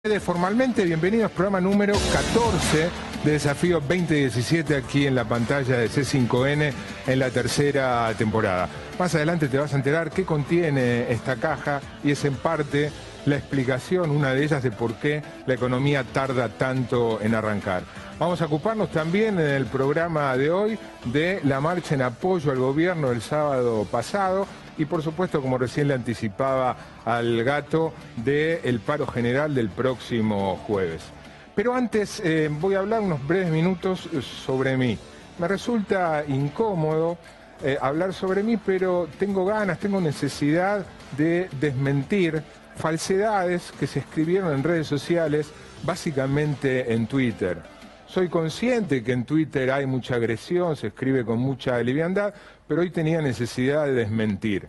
Formalmente, bienvenidos, programa número 14 de Desafío 2017 aquí en la pantalla de C5N en la tercera temporada. Más adelante te vas a enterar qué contiene esta caja y es en parte la explicación, una de ellas, de por qué la economía tarda tanto en arrancar. Vamos a ocuparnos también en el programa de hoy de la marcha en apoyo al gobierno el sábado pasado y, por supuesto, como recién le anticipaba al gato, del paro general del próximo jueves. Pero antes voy a hablar unos breves minutos sobre mí. Me resulta incómodo hablar sobre mí, pero tengo ganas, tengo necesidad de desmentir falsedades que se escribieron en redes sociales, básicamente en Twitter. Soy consciente que en Twitter hay mucha agresión, se escribe con mucha liviandad, pero hoy tenía necesidad de desmentir.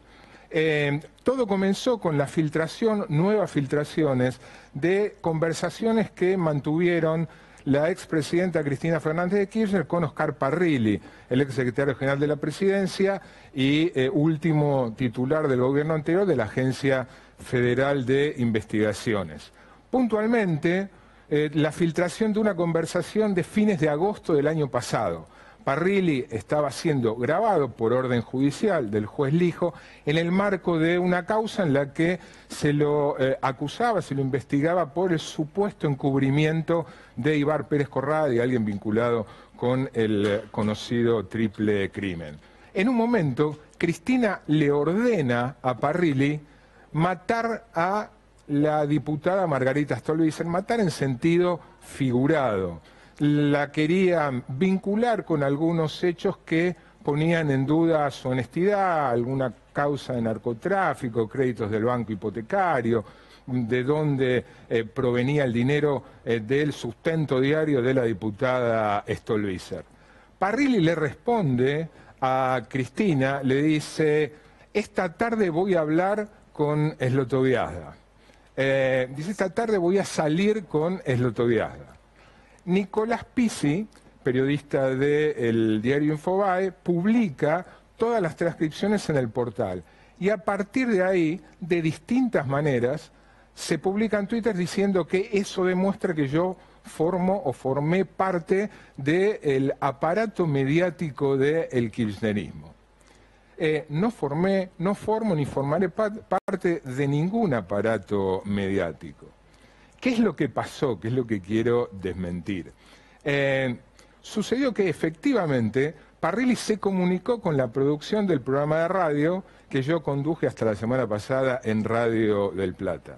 Todo comenzó con la filtración, nuevas filtraciones de conversaciones que mantuvieron la expresidenta Cristina Fernández de Kirchner con Oscar Parrilli, el exsecretario general de la Presidencia y último titular del gobierno anterior de la Agencia Federal de Investigaciones. Puntualmente, la filtración de una conversación de fines de agosto del año pasado. Parrilli estaba siendo grabado por orden judicial del juez Lijo en el marco de una causa en la que se lo acusaba, se lo investigaba por el supuesto encubrimiento de Ibar Pérez Corrada y alguien vinculado con el conocido triple crimen. En un momento, Cristina le ordena a Parrilli matar a la diputada Margarita Stolbizer, matar en sentido figurado. La quería vincular con algunos hechos que ponían en duda su honestidad, alguna causa de narcotráfico, créditos del banco hipotecario, de dónde provenía el dinero del sustento diario de la diputada Stolbizer. Parrilli le responde a Cristina, le dice: esta tarde voy a hablar con Slotoviazda. Dice: esta tarde voy a salir con Slotoviazda. Nicolás Pizzi, periodista del diario Infobae, publica todas las transcripciones en el portal. Y a partir de ahí, de distintas maneras, se publica en Twitter diciendo que eso demuestra que yo formé parte del aparato mediático del kirchnerismo. No formo ni formaré parte de ningún aparato mediático. ¿Qué es lo que pasó? ¿Qué es lo que quiero desmentir? Sucedió que efectivamente Parrilli se comunicó con la producción del programa de radio que yo conduje hasta la semana pasada en Radio del Plata.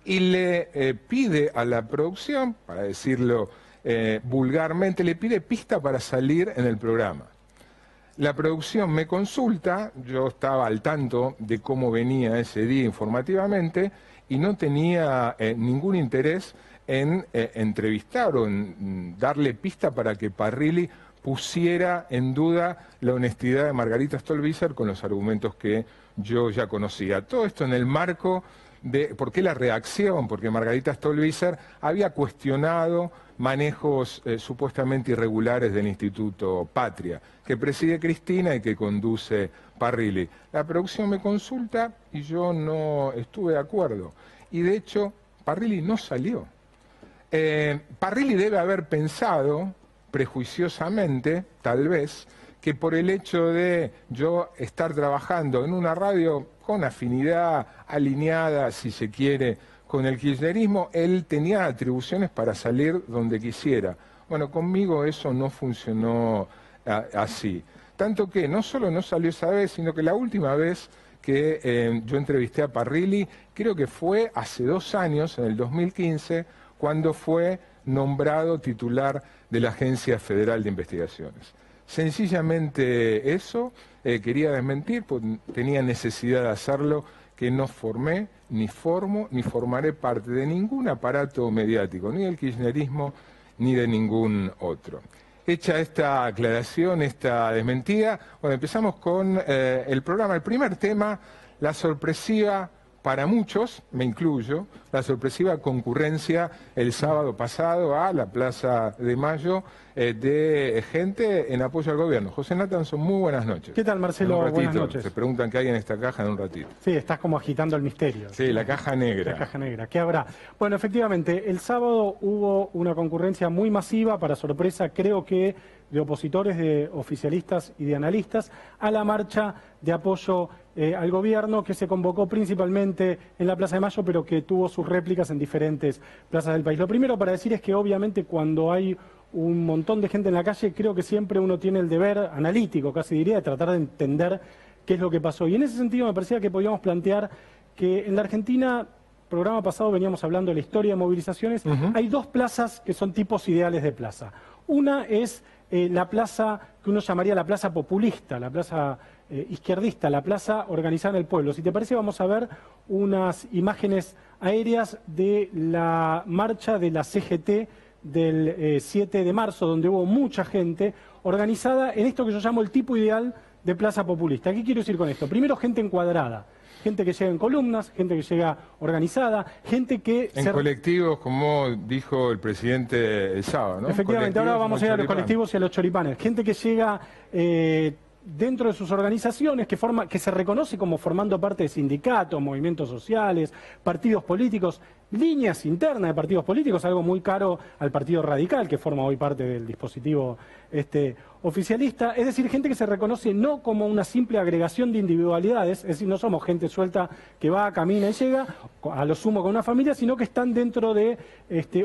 Y le pide a la producción, para decirlo vulgarmente, le pide pista para salir en el programa. La producción me consulta, yo estaba al tanto de cómo venía ese día informativamente y no tenía ningún interés en entrevistar o en darle pista para que Parrilli pusiera en duda la honestidad de Margarita Stolbizer con los argumentos que yo ya conocía. Todo esto en el marco de por qué la reacción, porque Margarita Stolbizer había cuestionado manejos supuestamente irregulares del Instituto Patria, que preside Cristina y que conduce Parrilli. La producción me consulta y yo no estuve de acuerdo. Y de hecho, Parrilli no salió. Parrilli debe haber pensado, prejuiciosamente, tal vez, que por el hecho de yo estar trabajando en una radio con afinidad alineada, si se quiere, con el kirchnerismo, él tenía atribuciones para salir donde quisiera. Bueno, conmigo eso no funcionó así. Tanto que no solo no salió esa vez, sino que la última vez que yo entrevisté a Parrilli, creo que fue hace 2 años, en el 2015, cuando fue nombrado titular de la Agencia Federal de Investigaciones. Sencillamente eso, quería desmentir, pues tenía necesidad de hacerlo, que no formé, ni formo, ni formaré parte de ningún aparato mediático, ni del kirchnerismo, ni de ningún otro. Hecha esta aclaración, esta desmentida, bueno, empezamos con el programa. El primer tema, la sorpresiva para muchos, me incluyo, la sorpresiva concurrencia el sábado pasado a la Plaza de Mayo de gente en apoyo al gobierno. José Natanson, muy buenas noches. ¿Qué tal, Marcelo? En un ratito, buenas noches. se preguntan qué hay en esta caja en un ratito. Sí, estás como agitando el misterio. Sí, la caja negra. La caja negra. ¿Qué habrá? Bueno, efectivamente, el sábado hubo una concurrencia muy masiva, para sorpresa, creo que de opositores, de oficialistas y de analistas, a la marcha de apoyo al gobierno, que se convocó principalmente en la Plaza de Mayo, pero que tuvo sus réplicas en diferentes plazas del país. Lo primero para decir es que obviamente cuando hay un montón de gente en la calle, creo que siempre uno tiene el deber analítico, casi diría, de tratar de entender qué es lo que pasó. Y en ese sentido me parecía que podíamos plantear que en la Argentina, programa pasado veníamos hablando de la historia de movilizaciones, hay dos plazas que son tipos ideales de plaza. Una es la plaza que uno llamaría la plaza populista, la plaza izquierdista, la plaza organizada en el pueblo. Si te parece, vamos a ver unas imágenes aéreas de la marcha de la CGT del 7 de marzo, donde hubo mucha gente organizada en esto que yo llamo el tipo ideal de plaza populista. ¿Qué quiero decir con esto? Primero, gente encuadrada. Gente que llega en columnas, gente que llega organizada, gente que... En colectivos, como dijo el presidente el sábado, ¿no? Efectivamente, ahora vamos a ir a los colectivos y a los choripanes. Gente que llega dentro de sus organizaciones, que se reconoce como formando parte de sindicatos, movimientos sociales, partidos políticos, líneas internas de partidos políticos, algo muy caro al Partido Radical, que forma hoy parte del dispositivo oficialista. Es decir, gente que se reconoce no como una simple agregación de individualidades, es decir, no somos gente suelta que va, camina y llega, a lo sumo con una familia, sino que están dentro de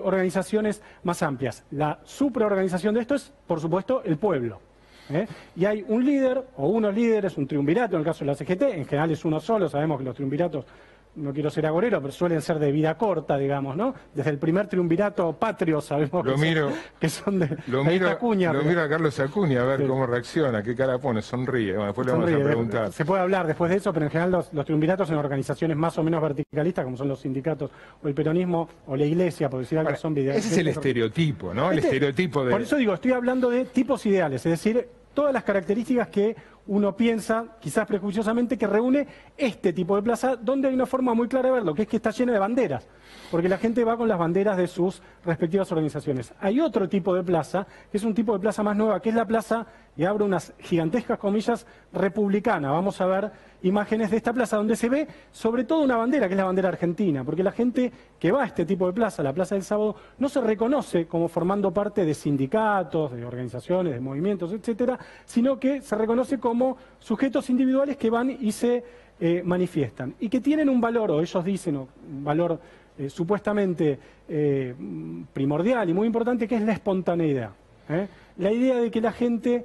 organizaciones más amplias. La supraorganización de esto es, por supuesto, el pueblo. Y hay un líder o unos líderes, un triunvirato en el caso de la CGT, en general es uno solo, sabemos que los triunviratos, no quiero ser agorero, pero suelen ser de vida corta, digamos, ¿no? Desde el primer triunvirato patrio sabemos que son de Acuña. Lo miro a Carlos Acuña a ver sí. Cómo reacciona, qué cara pone, sonríe. Bueno, después le vamos a preguntar. Se puede hablar después de eso, pero en general los triunviratos en organizaciones más o menos verticalistas, como son los sindicatos o el peronismo o la iglesia, por decir algo, ahora, son videos. Ese es el estereotipo, ¿no? El estereotipo de... Por eso digo, estoy hablando de tipos ideales, es decir, todas las características que uno piensa, quizás prejuiciosamente, que reúne este tipo de plaza, donde hay una forma muy clara de verlo, que es que está llena de banderas, porque la gente va con las banderas de sus respectivas organizaciones. Hay otro tipo de plaza, que es un tipo de plaza más nueva, que es la plaza, y abro unas gigantescas comillas, republicana. Vamos a ver imágenes de esta plaza, donde se ve sobre todo una bandera, que es la bandera argentina, porque la gente que va a este tipo de plaza, la Plaza del Sábado, no se reconoce como formando parte de sindicatos, de organizaciones, de movimientos, etcétera, sino que se reconoce como sujetos individuales que van y se manifiestan, y que tienen un valor, o ellos dicen, un valor supuestamente primordial y muy importante, que es la espontaneidad. La idea de que la gente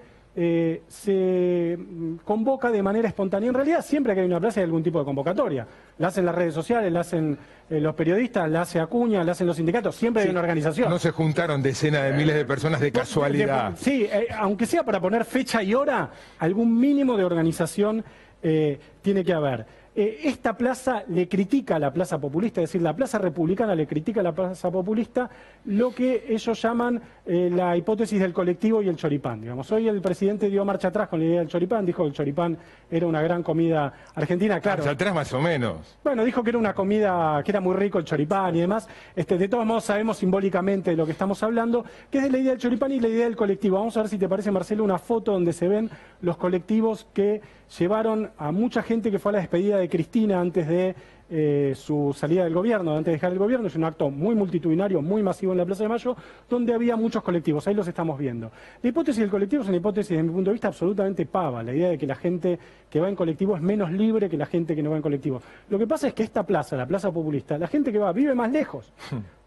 se convoca de manera espontánea. En realidad, siempre que hay una plaza hay algún tipo de convocatoria. La hacen las redes sociales, la hacen los periodistas, la hace Acuña, la hacen los sindicatos. Siempre hay una organización. No se juntaron decenas de miles de personas de casualidad. Sí, aunque sea para poner fecha y hora, algún mínimo de organización tiene que haber. Esta plaza le critica a la plaza populista, es decir, la plaza republicana le critica a la plaza populista lo que ellos llaman la hipótesis del colectivo y el choripán. Digamos, hoy el presidente dio marcha atrás con la idea del choripán, dijo que el choripán era una gran comida argentina, claro. Marcha atrás más o menos. Bueno, dijo que era una comida, que era muy rico el choripán y demás. De todos modos sabemos simbólicamente de lo que estamos hablando, que es de la idea del choripán y la idea del colectivo. Vamos a ver si te parece, Marcelo, una foto donde se ven los colectivos que llevaron a mucha gente que fue a la despedida de Cristina antes de su salida del gobierno, antes de dejar el gobierno. Es un acto muy multitudinario, muy masivo en la Plaza de Mayo, donde había muchos colectivos, ahí los estamos viendo. La hipótesis del colectivo es una hipótesis, desde mi punto de vista, absolutamente pava, la idea de que la gente que va en colectivo es menos libre que la gente que no va en colectivo. Lo que pasa es que esta plaza, la plaza populista, la gente que va vive más lejos,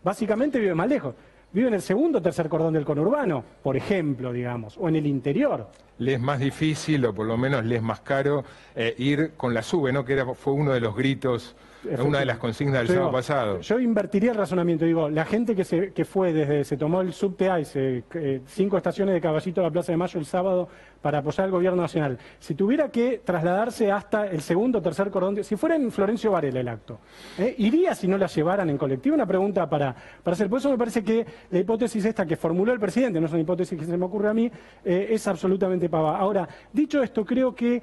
básicamente vive más lejos. Vive en el segundo o tercer cordón del conurbano, por ejemplo, digamos, o en el interior. Le es más difícil, o por lo menos le es más caro, ir con la SUBE, ¿no? Que fue uno de los gritos, una de las consignas del sábado pasado. Yo invertiría el razonamiento, digo, la gente que fue desde, se tomó el subte A y 5 estaciones de Caballito a la Plaza de Mayo el sábado para apoyar al gobierno nacional, si tuviera que trasladarse hasta el segundo o tercer cordón, si fuera en Florencio Varela el acto, ¿iría si no la llevaran en colectivo? Una pregunta para hacer. Por eso me parece que la hipótesis esta que formuló el presidente, no es una hipótesis que se me ocurre a mí, es absolutamente pava. Ahora, dicho esto, creo que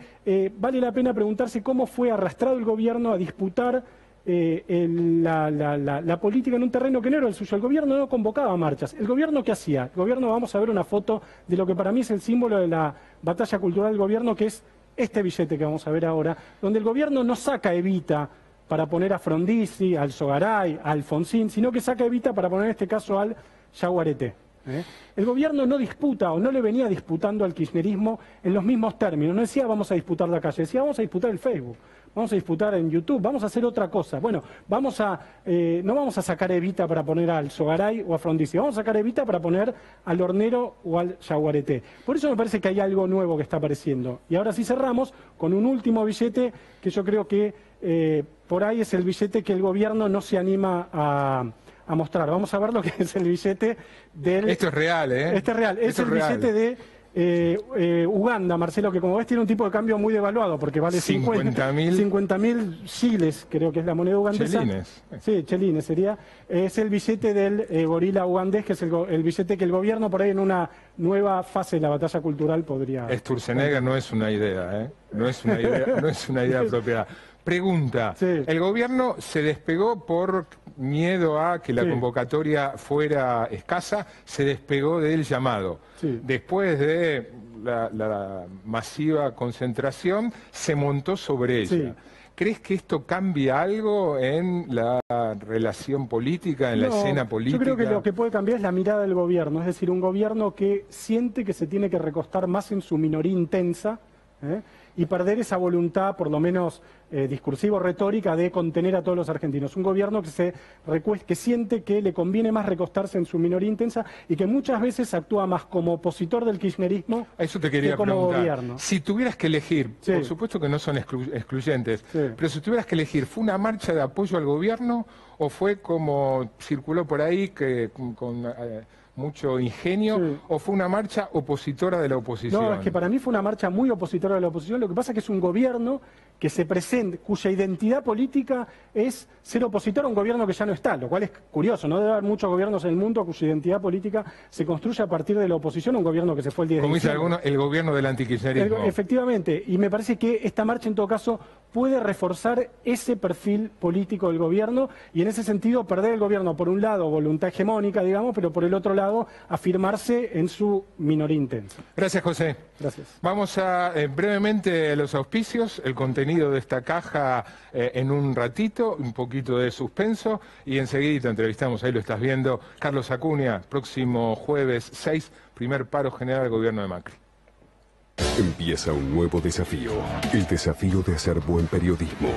vale la pena preguntarse cómo fue arrastrado el gobierno a disputar la política en un terreno que no era el suyo. El gobierno no convocaba marchas. ¿El gobierno qué hacía? El gobierno, vamos a ver una foto de lo que para mí es el símbolo de la batalla cultural del gobierno, que es este billete que vamos a ver ahora, donde el gobierno no saca Evita para poner a Frondizi, al Sogaray, a Alfonsín, sino que saca Evita para poner en este caso al Yaguareté. El gobierno no disputa o no le venía disputando al kirchnerismo en los mismos términos. No decía vamos a disputar la calle, decía vamos a disputar el Facebook, vamos a disputar en YouTube, vamos a hacer otra cosa. Bueno, no vamos a sacar Evita para poner al Sogaray o a Frondizi, vamos a sacar Evita para poner al Hornero o al Yaguareté. Por eso me parece que hay algo nuevo que está apareciendo. Y ahora sí cerramos con un último billete que yo creo que por ahí es el billete que el gobierno no se anima a mostrar. Vamos a ver lo que es el billete del... Esto es real, ¿eh? Este es real. Es el billete de Uganda, Marcelo, que como ves tiene un tipo de cambio muy devaluado, porque vale 50.000 chiles, creo que es la moneda ugandesa. Chelines. Sí, chelines sería. Es el billete del gorila ugandés, que es el billete que el gobierno por ahí en una nueva fase de la batalla cultural podría... Sturzenegger no es una idea, ¿eh? No es una idea, no es una idea apropiada. Pregunta, Sí. ¿el gobierno se despegó por miedo a que la Sí. convocatoria fuera escasa? ¿Se despegó del llamado? Sí. Después de la masiva concentración, se montó sobre ella. Sí. ¿Crees que esto cambia algo en la relación política, en la escena política? Yo creo que lo que puede cambiar es la mirada del gobierno, es decir, un gobierno que siente que se tiene que recostar más en su minoría intensa, y perder esa voluntad, por lo menos discursiva o retórica, de contener a todos los argentinos. Un gobierno que siente que le conviene más recostarse en su minoría intensa y que muchas veces actúa más como opositor del kirchnerismo A eso te quería que como preguntar. gobierno. Si tuvieras que elegir, Sí. por supuesto que no son excluyentes, Sí. pero si tuvieras que elegir, ¿fue una marcha de apoyo al gobierno o fue como circuló por ahí que con mucho ingenio, Sí. o fue una marcha opositora de la oposición? No, es que para mí fue una marcha muy opositora de la oposición. Lo que pasa es que es un gobierno que se presenta, cuya identidad política es ser opositor a un gobierno que ya no está, lo cual es curioso. No debe haber muchos gobiernos en el mundo cuya identidad política se construye a partir de la oposición a un gobierno que se fue el 10 de Como dice diciembre. alguno, el gobierno del antikirchnerismo. Efectivamente, y me parece que esta marcha en todo caso puede reforzar ese perfil político del gobierno y en ese sentido perder el gobierno, por un lado, voluntad hegemónica, digamos, pero por el otro lado, afirmarse en su minoría intensa. Gracias, José. Gracias. Vamos a brevemente los auspicios, el contenido de esta caja en un ratito, un poquito de suspenso y enseguida entrevistamos, ahí lo estás viendo, Carlos Acuña, próximo jueves 6, primer paro general del gobierno de Macri. Empieza un nuevo desafío, el desafío de hacer buen periodismo,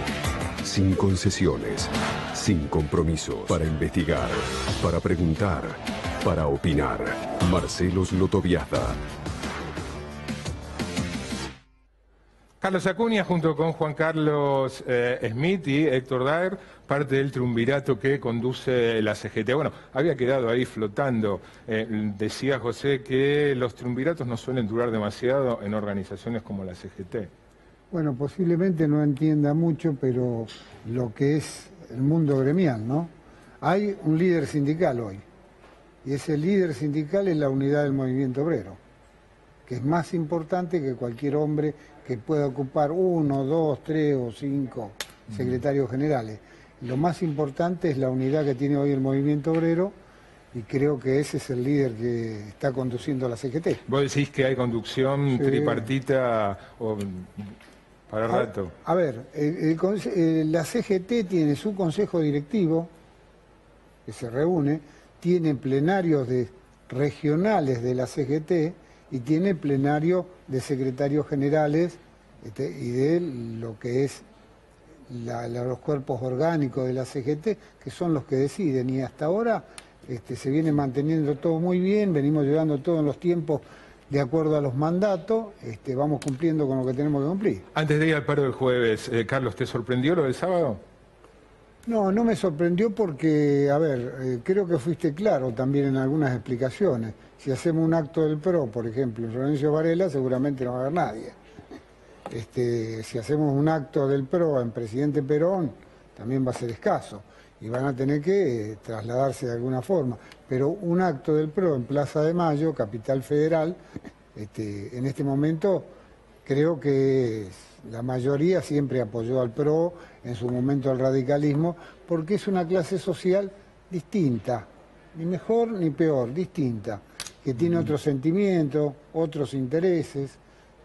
sin concesiones, sin compromisos, para investigar, para preguntar, para opinar. Marcelo Slotoviazda. Carlos Acuña junto con Juan Carlos Smith y Héctor Daer, parte del triunvirato que conduce la CGT. Bueno, había quedado ahí flotando. Decía José que los triunviratos no suelen durar demasiado en organizaciones como la CGT. Bueno, posiblemente no entienda mucho, pero lo que es el mundo gremial, ¿no? Hay un líder sindical hoy, y ese líder sindical es la unidad del movimiento obrero, que es más importante que cualquier hombre que pueda ocupar 1, 2, 3 o 5 secretarios generales. Lo más importante es la unidad que tiene hoy el movimiento obrero, y creo que ese es el líder que está conduciendo la CGT. Vos decís que hay conducción Sí. tripartita para rato. A ver, la CGT tiene su consejo directivo, que se reúne, tiene plenarios regionales de la CGT y tiene plenario de secretarios generales y de lo que es los cuerpos orgánicos de la CGT, que son los que deciden, y hasta ahora se viene manteniendo todo muy bien, venimos llevando todo en los tiempos de acuerdo a los mandatos, vamos cumpliendo con lo que tenemos que cumplir. Antes de ir al paro del jueves, Carlos, ¿te sorprendió lo del sábado? No, no me sorprendió porque, a ver, creo que fuiste claro también en algunas explicaciones. Si hacemos un acto del PRO, por ejemplo, en Florencio Varela, seguramente no va a haber nadie. Si hacemos un acto del PRO en Presidente Perón, también va a ser escaso y van a tener que trasladarse de alguna forma. Pero un acto del PRO en Plaza de Mayo, Capital Federal, en este momento creo que la mayoría siempre apoyó al PRO en su momento el radicalismo, porque es una clase social distinta, ni mejor ni peor, distinta, que tiene otros sentimientos, otros intereses,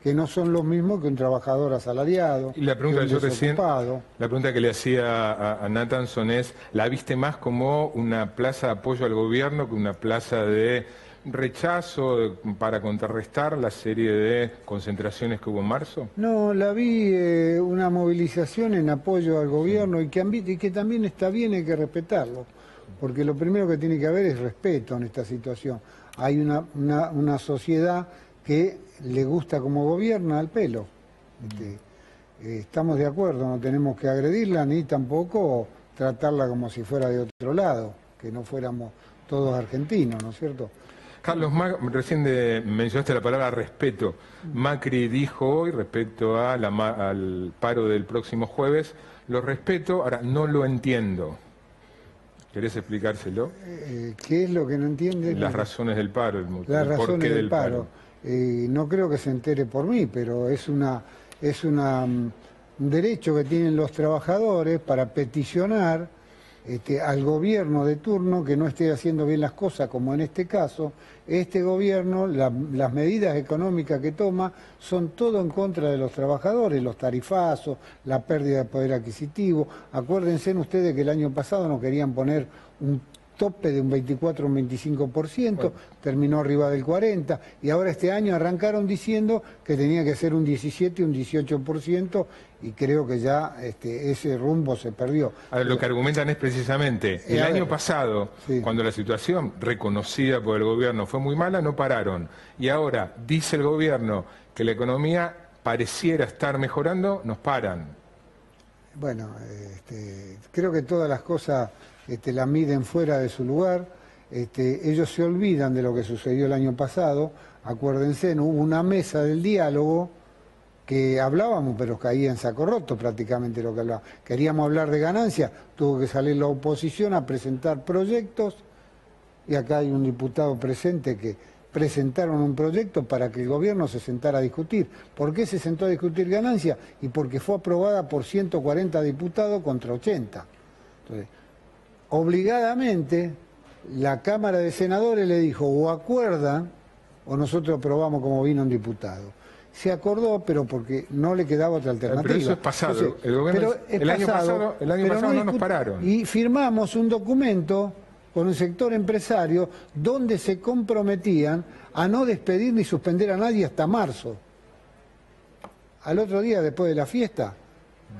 que no son los mismos que un trabajador asalariado. Y la pregunta que yo recién, desocupado. la pregunta que le hacía a Nathanson es, ¿la viste más como una plaza de apoyo al gobierno que una plaza de rechazo para contrarrestar la serie de concentraciones que hubo en marzo? No, la vi una movilización en apoyo al gobierno y que también está bien, hay que respetarlo, porque lo primero que tiene que haber es respeto en esta situación. Hay una sociedad que le gusta como gobierna al pelo. Estamos de acuerdo, no tenemos que agredirla ni tampoco tratarla como si fuera de otro lado, que no fuéramos todos argentinos, ¿no es cierto? Carlos, recién mencionaste la palabra respeto. Macri dijo hoy respecto a al paro del próximo jueves, lo respeto, ahora no lo entiendo. ¿Querés explicárselo? ¿Qué es lo que no entiende? Las razones del paro, el porqué del paro. No creo que se entere por mí, pero es un derecho que tienen los trabajadores para peticionar al gobierno de turno que no esté haciendo bien las cosas, como en este caso. Este gobierno, las medidas económicas que toma son todo en contra de los trabajadores, los tarifazos, la pérdida de poder adquisitivo. Acuérdense ustedes que el año pasado nos querían poner un tope de un 24 o un 25%, bueno, terminó arriba del 40%, y ahora este año arrancaron diciendo que tenía que ser un 17 y un 18%, y creo que ya ese rumbo se perdió. Ahora, lo que argumentan es precisamente, el año pasado, sí, cuando la situación reconocida por el gobierno fue muy mala, no pararon, y ahora dice el gobierno que la economía pareciera estar mejorando, nos paran. Bueno, creo que todas las cosas la miden fuera de su lugar. Ellos se olvidan de lo que sucedió el año pasado. Acuérdense, no hubo una mesa del diálogo que hablábamos, pero caía en saco roto prácticamente lo que hablábamos. Queríamos hablar de ganancias, tuvo que salir la oposición a presentar proyectos, y acá hay un diputado presente que presentaron un proyecto para que el gobierno se sentara a discutir. ¿Por qué se sentó a discutir ganancias? Y porque fue aprobada por 140 diputados contra 80. Entonces, obligadamente, la Cámara de Senadores le dijo, o acuerdan, o nosotros aprobamos como vino un diputado. Se acordó, pero porque no le quedaba otra alternativa. Pero eso es pasado. Entonces, el gobierno, el año pasado no nos pararon. Y firmamos un documento con el sector empresario donde se comprometían a no despedir ni suspender a nadie hasta marzo. Al otro día, después de la fiesta,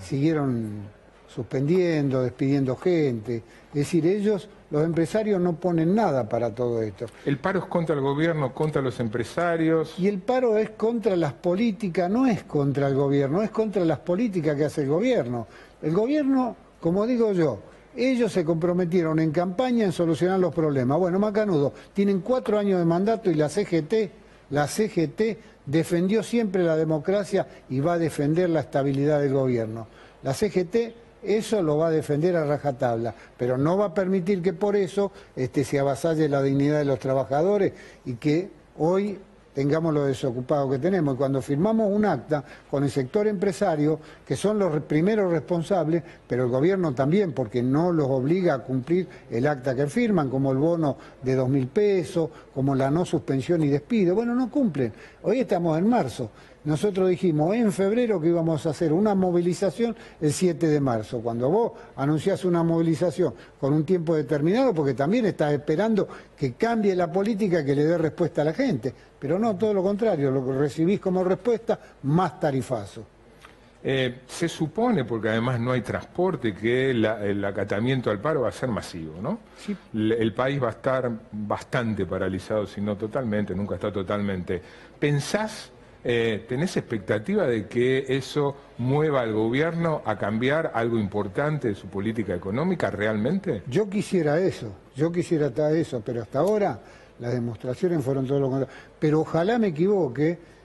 siguieron suspendiendo, despidiendo gente. Es decir, ellos, los empresarios, no ponen nada para todo esto. ¿El paro es contra el gobierno, contra los empresarios? Y el paro es contra las políticas, no es contra el gobierno, es contra las políticas que hace el gobierno. El gobierno, como digo yo, ellos se comprometieron en campaña en solucionar los problemas. Bueno, macanudo, tienen 4 años de mandato y la CGT defendió siempre la democracia y va a defender la estabilidad del gobierno. La CGT eso lo va a defender a rajatabla, pero no va a permitir que por eso se avasalle la dignidad de los trabajadores y que hoy tengamos los desocupados que tenemos. Y cuando firmamos un acta con el sector empresario, que son los primeros responsables, pero el gobierno también, porque no los obliga a cumplir el acta que firman, como el bono de 2.000 pesos, como la no suspensión y despido. Bueno, no cumplen. Hoy estamos en marzo. Nosotros dijimos en febrero que íbamos a hacer una movilización el 7 de marzo. Cuando vos anunciás una movilización con un tiempo determinado, porque también estás esperando que cambie la política que le dé respuesta a la gente. Pero no, todo lo contrario, lo que recibís como respuesta, más tarifazo. Se supone, porque además no hay transporte, que el acatamiento al paro va a ser masivo, ¿no? Sí. El país va a estar bastante paralizado, si no totalmente, nunca está totalmente. ¿Pensás, tenés expectativa de que eso mueva al gobierno a cambiar algo importante de su política económica realmente? Yo quisiera eso, pero hasta ahora las demostraciones fueron todo lo contrario. Pero ojalá me equivoque.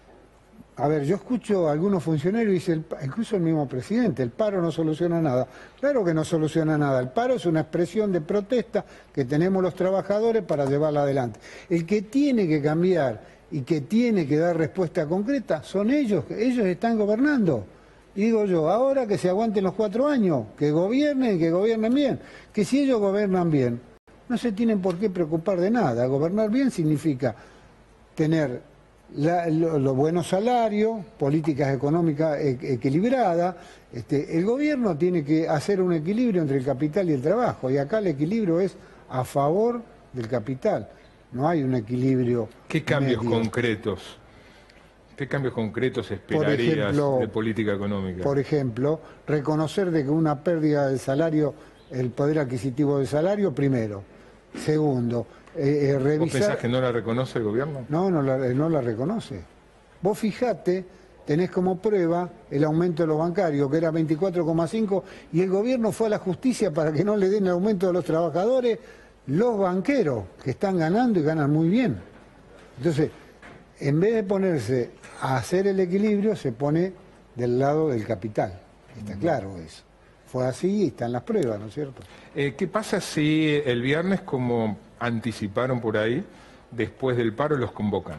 A ver, yo escucho a algunos funcionarios y dicen, incluso el mismo presidente, el paro no soluciona nada. Claro que no soluciona nada. El paro es una expresión de protesta que tenemos los trabajadores para llevarla adelante. El que tiene que cambiar y que tiene que dar respuesta concreta son ellos están gobernando. Y digo yo, ahora que se aguanten los 4 años, que gobiernen bien, que si ellos gobiernan bien, no se tienen por qué preocupar de nada. Gobernar bien significa tener los buenos salarios, políticas económicas equilibradas. El gobierno tiene que hacer un equilibrio entre el capital y el trabajo, y acá el equilibrio es a favor del capital. No hay un equilibrio. ¿Qué cambios concretos? ¿Qué cambios concretos esperarías de política económica? Por ejemplo, reconocer de que una pérdida del salario, el poder adquisitivo del salario, primero. Segundo, revisar... ¿Vos pensás que no la reconoce el gobierno? No la reconoce. Vos fijate, tenés como prueba el aumento de los bancarios, que era 24,5, y el gobierno fue a la justicia para que no le den el aumento de los trabajadores, los banqueros, que están ganando y ganan muy bien. Entonces, en vez de ponerse a hacer el equilibrio, se pone del lado del capital. Está claro eso. Fue así y están las pruebas, ¿no es cierto? ¿Qué pasa si el viernes, como anticiparon por ahí, después del paro los convocan?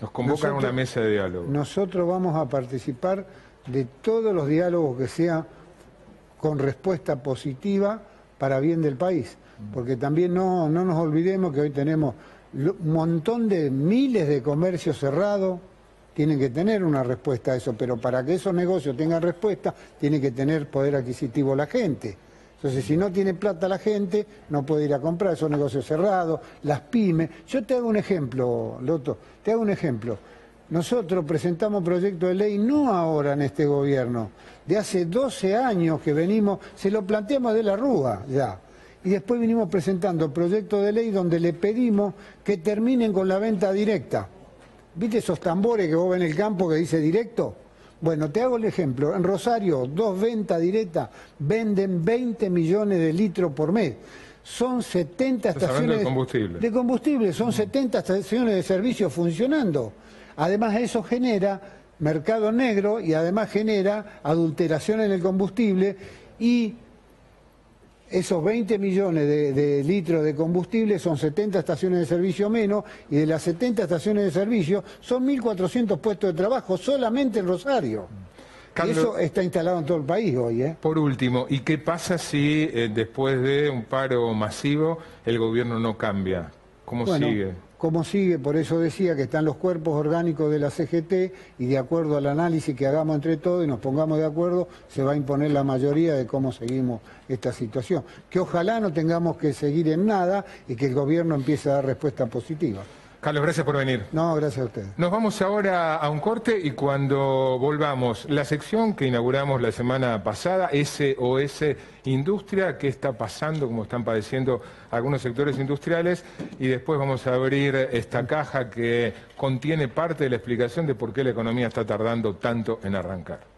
Los convocan a una mesa de diálogo. Nosotros vamos a participar de todos los diálogos que sean con respuesta positiva para bien del país. Porque también no nos olvidemos que hoy tenemos un montón de miles de comercios cerrados, tienen que tener una respuesta a eso, pero para que esos negocios tengan respuesta, tiene que tener poder adquisitivo la gente. Entonces, si no tiene plata la gente, no puede ir a comprar esos negocios cerrados, las pymes. Yo te hago un ejemplo, Loto, te hago un ejemplo. Nosotros presentamos proyecto de ley, no ahora en este gobierno, de hace 12 años que venimos, se lo planteamos de la Rúa ya. Y después vinimos presentando proyectos de ley donde le pedimos que terminen con la venta directa. ¿Viste esos tambores que vos ves en el campo que dice directo? Bueno, te hago el ejemplo. En Rosario, 2 ventas directas venden 20 millones de litros por mes. Son 70 estaciones de combustible, son 70 estaciones de servicio funcionando. Además, eso genera mercado negro y además genera adulteración en el combustible, y esos 20 millones de litros de combustible son 70 estaciones de servicio menos, y de las 70 estaciones de servicio son 1.400 puestos de trabajo solamente en Rosario. Carlos, eso está instalado en todo el país hoy. Por último, ¿y qué pasa si después de un paro masivo el gobierno no cambia? ¿Cómo sigue? ¿Cómo sigue? Por eso decía que están los cuerpos orgánicos de la CGT, y de acuerdo al análisis que hagamos entre todos y nos pongamos de acuerdo, se va a imponer la mayoría de cómo seguimos esta situación. Que ojalá no tengamos que seguir en nada y que el gobierno empiece a dar respuesta positiva. Carlos, gracias por venir. No, gracias a usted. Nos vamos ahora a un corte, y cuando volvamos, la sección que inauguramos la semana pasada, SOS Industria, qué está pasando, cómo están padeciendo algunos sectores industriales, y después vamos a abrir esta caja que contiene parte de la explicación de por qué la economía está tardando tanto en arrancar.